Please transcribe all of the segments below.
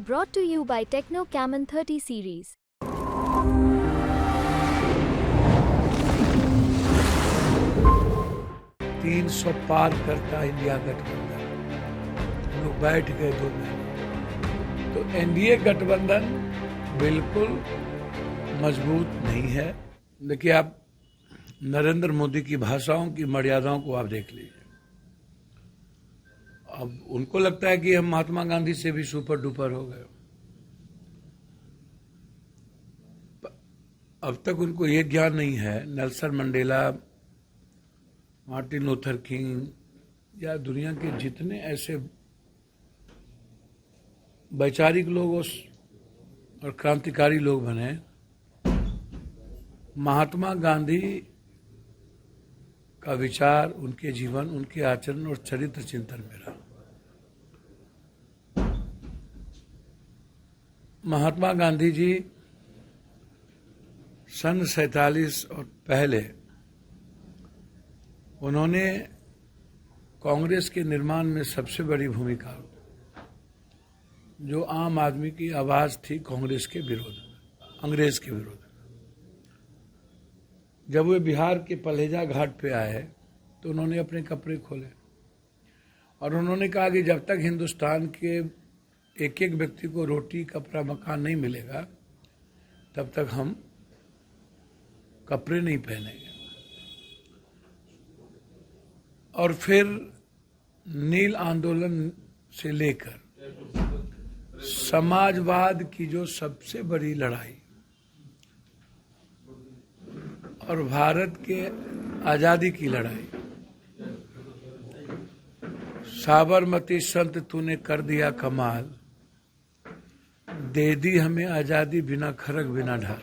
Brought to you by Techno Camon 30 series. 300 पार करता India गठबंधन। हम लोग बैठ गए 2 महीने। तो एनडीए गठबंधन बिल्कुल मजबूत नहीं है। देखिए, आप नरेंद्र मोदी की भाषाओं की मर्यादाओं को आप देख लीजिए। अब उनको लगता है कि हम महात्मा गांधी से भी सुपर डुपर हो गए। अब तक उनको ये ज्ञान नहीं है, Nelson Mandela, Martin Luther king या दुनिया के जितने ऐसे वैचारिक लोग और क्रांतिकारी लोग बने, महात्मा गांधी का विचार, उनके जीवन, उनके आचरण और चरित्र चिंतन में रहा। महात्मा गांधी जी सन 47 और पहले उन्होंने कांग्रेस के निर्माण में सबसे बड़ी भूमिका, जो आम आदमी की आवाज थी कांग्रेस के विरोध में, अंग्रेज के विरोध में। जब वे बिहार के पलेजा घाट पे आए तो उन्होंने अपने कपड़े खोले और उन्होंने कहा कि जब तक हिंदुस्तान के एक एक व्यक्ति को रोटी, कपड़ा, मकान नहीं मिलेगा, तब तक हम कपड़े नहीं पहनेंगे। और फिर नील आंदोलन से लेकर समाजवाद की जो सबसे बड़ी लड़ाई और भारत के आजादी की लड़ाई, साबरमती संत तूने कर दिया कमाल, दे दी हमें आजादी बिना खरग बिना ढाल।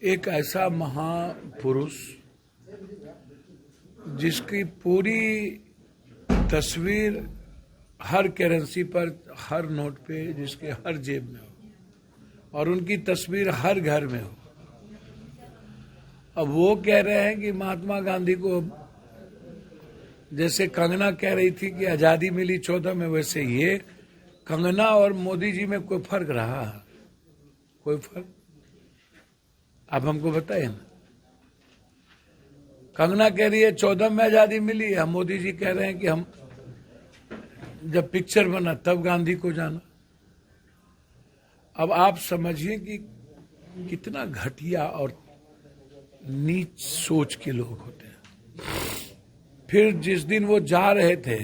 एक ऐसा महापुरुष जिसकी पूरी तस्वीर हर करेंसी पर, हर नोट पे, जिसके हर जेब में हो और उनकी तस्वीर हर घर में हो। अब वो कह रहे हैं कि महात्मा गांधी को, जैसे कंगना कह रही थी कि आजादी मिली 14 में, वैसे ये कंगना और मोदी जी में कोई फर्क रहा? कोई फर्क आप हमको बताइए ना। कंगना कह रही है 14 में आजादी मिली, हम मोदी जी कह रहे हैं कि हम जब पिक्चर बना तब गांधी को जाना। अब आप समझिए कि कितना घटिया और नीच सोच के लोग होते हैं। फिर जिस दिन वो जा रहे थे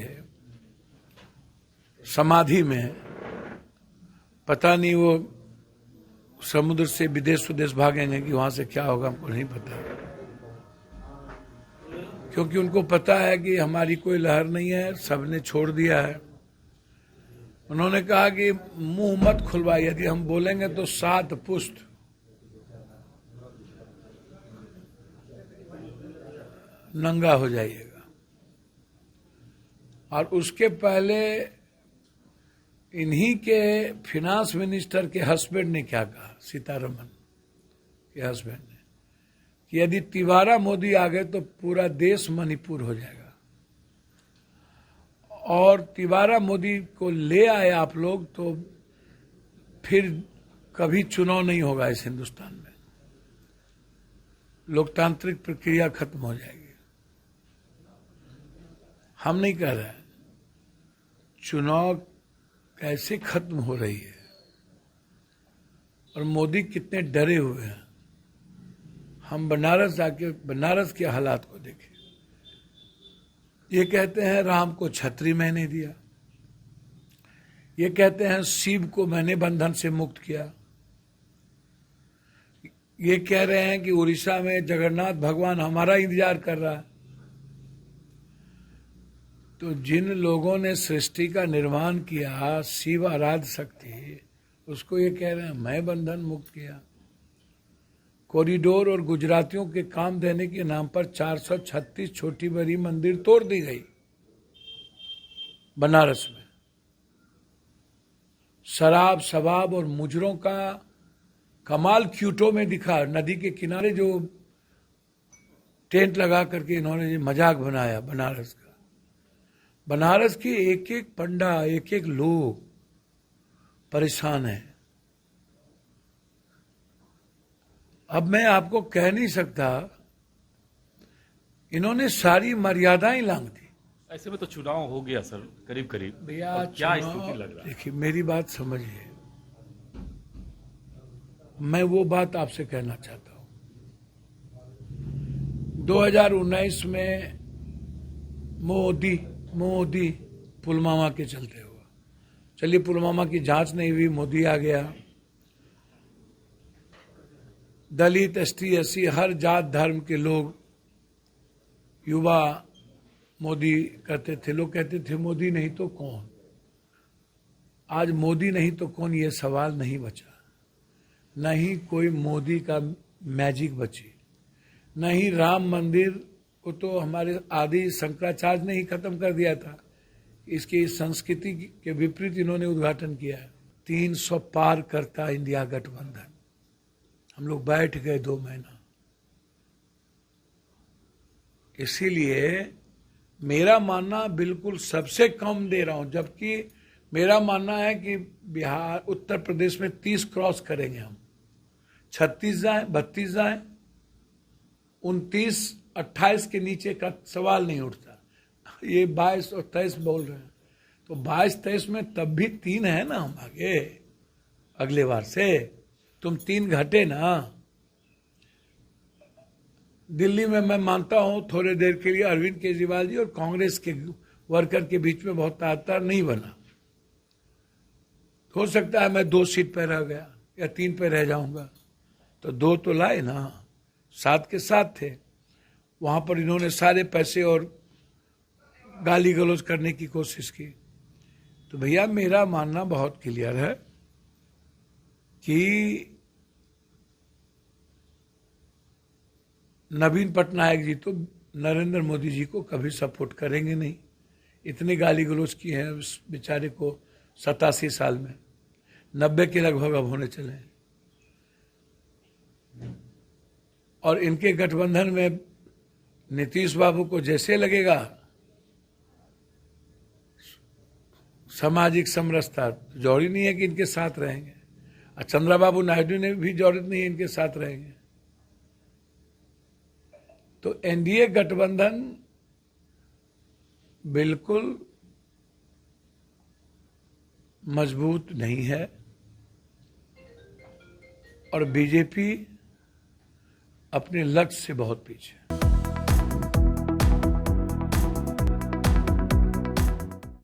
समाधि में, पता नहीं वो समुद्र से विदेश भागेंगे कि वहां से क्या होगा, हमको नहीं पता, क्योंकि उनको पता है कि हमारी कोई लहर नहीं है, सबने छोड़ दिया है। उन्होंने कहा कि मुंह मत खुलवाइए, यदि हम बोलेंगे तो 7 पुश्त नंगा हो जाइएगा। और उसके पहले इन्हीं के फिनांस मिनिस्टर के हस्बैंड ने क्या कहा, सीतारमन के हस्बैंड ने, कि यदि तिवारा मोदी आ गए तो पूरा देश मणिपुर हो जाएगा। और तिवारा मोदी को ले आए आप लोग तो फिर कभी चुनाव नहीं होगा इस हिंदुस्तान में, लोकतांत्रिक प्रक्रिया खत्म हो जाएगी। हम नहीं कह रहे हैं, चुनाव कैसे खत्म हो रही है और मोदी कितने डरे हुए हैं। हम बनारस जाके बनारस के हालात को देखें। ये कहते हैं राम को छतरी मैंने दिया, ये कहते हैं शिव को मैंने बंधन से मुक्त किया, ये कह रहे हैं कि उड़ीसा में जगन्नाथ भगवान हमारा इंतजार कर रहा है। तो जिन लोगों ने सृष्टि का निर्माण किया, शिव आराध्य शक्ति, उसको ये कह रहे हैं मैं बंधन मुक्त किया। कॉरिडोर और गुजरातियों के काम देने के नाम पर 436 छोटी बड़ी मंदिर तोड़ दी गई बनारस में। शराब, शबाब और मुजरों का कमाल क्यूटो में दिखा। नदी के किनारे जो टेंट लगा करके इन्होंने मजाक बनाया बनारस का, बनारस की एक एक पंडा, एक एक लोग परेशान है। अब मैं आपको कह नहीं सकता, इन्होंने सारी मर्यादाएं लांघ दी। ऐसे में तो चुनाव हो गया सर, करीब करीब। भैया और क्या चुनाव, स्थिति लग रहा है? देखिए मेरी बात समझिए, मैं वो बात आपसे कहना चाहता हूं। 2019 में मोदी पुलवामा के चलते हुआ, चलिए पुलवामा की जांच नहीं हुई, मोदी आ गया। दलित, एसटी, एससी, हर जात धर्म के लोग, युवा मोदी कहते थे। लोग कहते थे मोदी नहीं तो कौन। आज मोदी नहीं तो कौन ये सवाल नहीं बचा। नहीं कोई मोदी का मैजिक बची, नहीं राम मंदिर को तो हमारे आदि शंकराचार्य ने ही खत्म कर दिया था। इसकी संस्कृति के विपरीत इन्होंने उद्घाटन किया है। 300 पार करता इंडिया गठबंधन। हम लोग बैठ गए 2 महीना। इसीलिए मेरा मानना, बिल्कुल सबसे कम दे रहा हूं, जबकि मेरा मानना है कि बिहार, उत्तर प्रदेश में 30 क्रॉस करेंगे हम। 36 जाए, 32 जाए, 29, 28 के नीचे का सवाल नहीं उठता। ये 22 और 23 बोल रहे हैं, तो 22-23 में तब भी 3 है ना हम आगे, अगले बार से। तुम 3 घटे ना। दिल्ली में मैं मानता हूं थोड़े देर के लिए अरविंद केजरीवाल जी और कांग्रेस के वर्कर के बीच में बहुत तालमेल नहीं बना। हो सकता है मैं 2 सीट पर रह गया या 3 पे रह जाऊंगा, तो 2 तो लाए ना, 7 के 7 थे। वहां पर इन्होंने सारे पैसे और गाली गलौज करने की कोशिश की। तो भैया मेरा मानना बहुत क्लियर है कि नवीन पटनायक जी तो नरेंद्र मोदी जी को कभी सपोर्ट करेंगे नहीं। इतने गाली गलौज किए हैं उस बेचारे को 87 साल में, 90 के लगभग अब होने चले। और इनके गठबंधन में नीतीश बाबू को जैसे लगेगा सामाजिक समरसता, जरूरी नहीं है कि इनके साथ रहेंगे। और चंद्रबाबू नायडू ने भी जरूरत नहीं है इनके साथ रहेंगे। तो एनडीए गठबंधन बिल्कुल मजबूत नहीं है और बीजेपी अपने लक्ष्य से बहुत पीछे है।